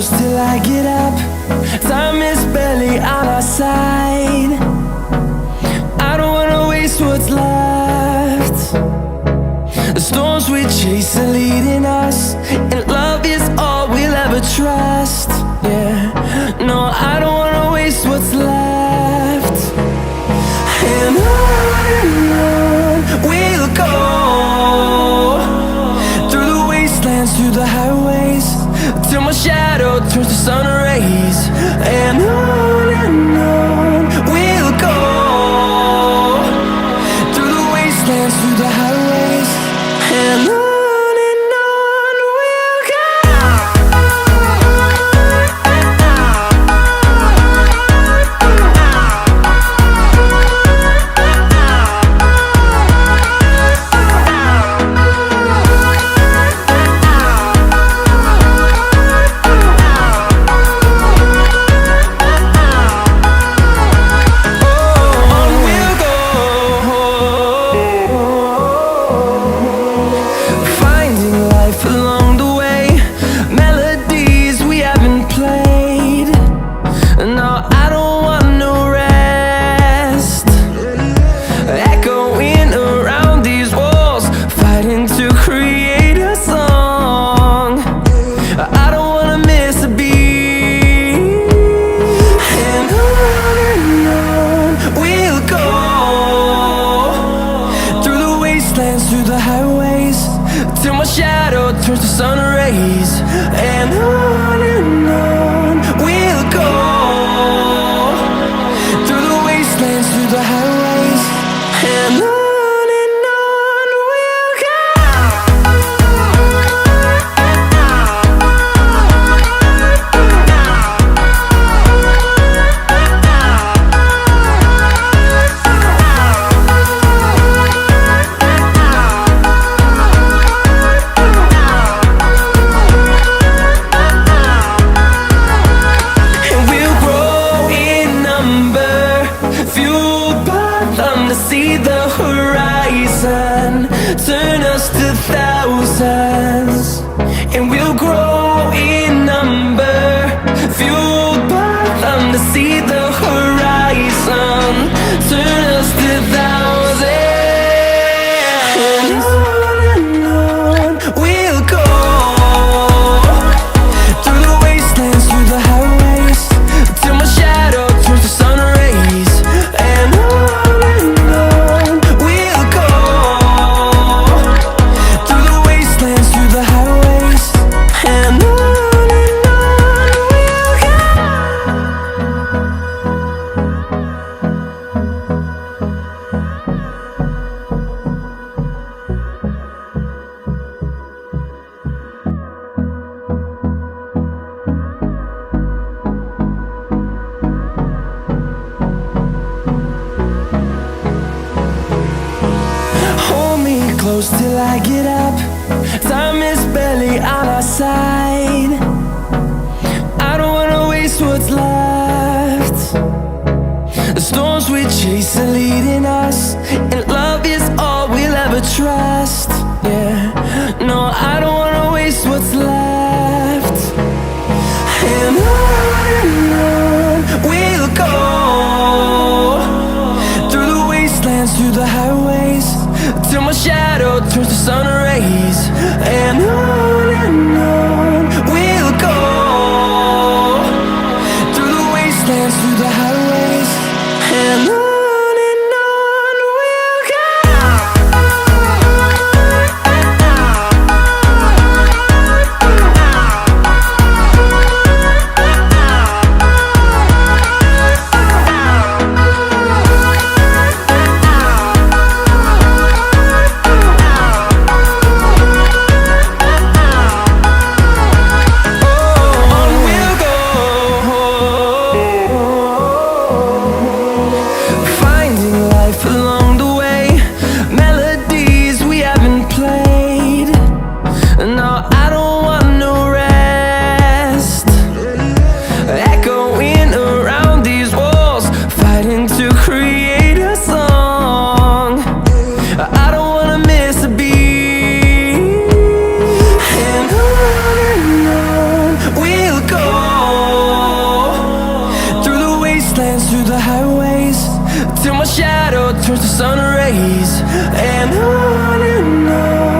close till I get up. Time is barely on our side. I don't wanna waste what's left. The storms we chase are leading us, and love is all we'll ever trust. Yeah, no, I don't wanna waste what's left. And on we'll go, through the wastelands, through the highways, till my shadow turns to sun rays. And on we'll go, through the wastelands, through the highways, and on. Through the highways, till my shadow turns to sun rays. And on we'll go, through the wastelands, through the highways, and on we'll go. See the horizon turn us to thousands, and we'll grow in number, fueled by them to see the horizon turn us to thousands. And on we'll go, through the wastelands, through the highways, till my shadow turns to sun rays. And close till I get up. Time is barely on our side. I don't wanna waste what's left. The storms we chase are leading us, and love is all we'll ever trust. Yeah, no, I don't wanna waste what's left. And on we'll go, through the wastelands, through the highways, till my shadow turns to sun rays. And on we'll go, through the wastelands, through the highways, and on. Oh, dance through the highways till my shadow turns to sun rays. And on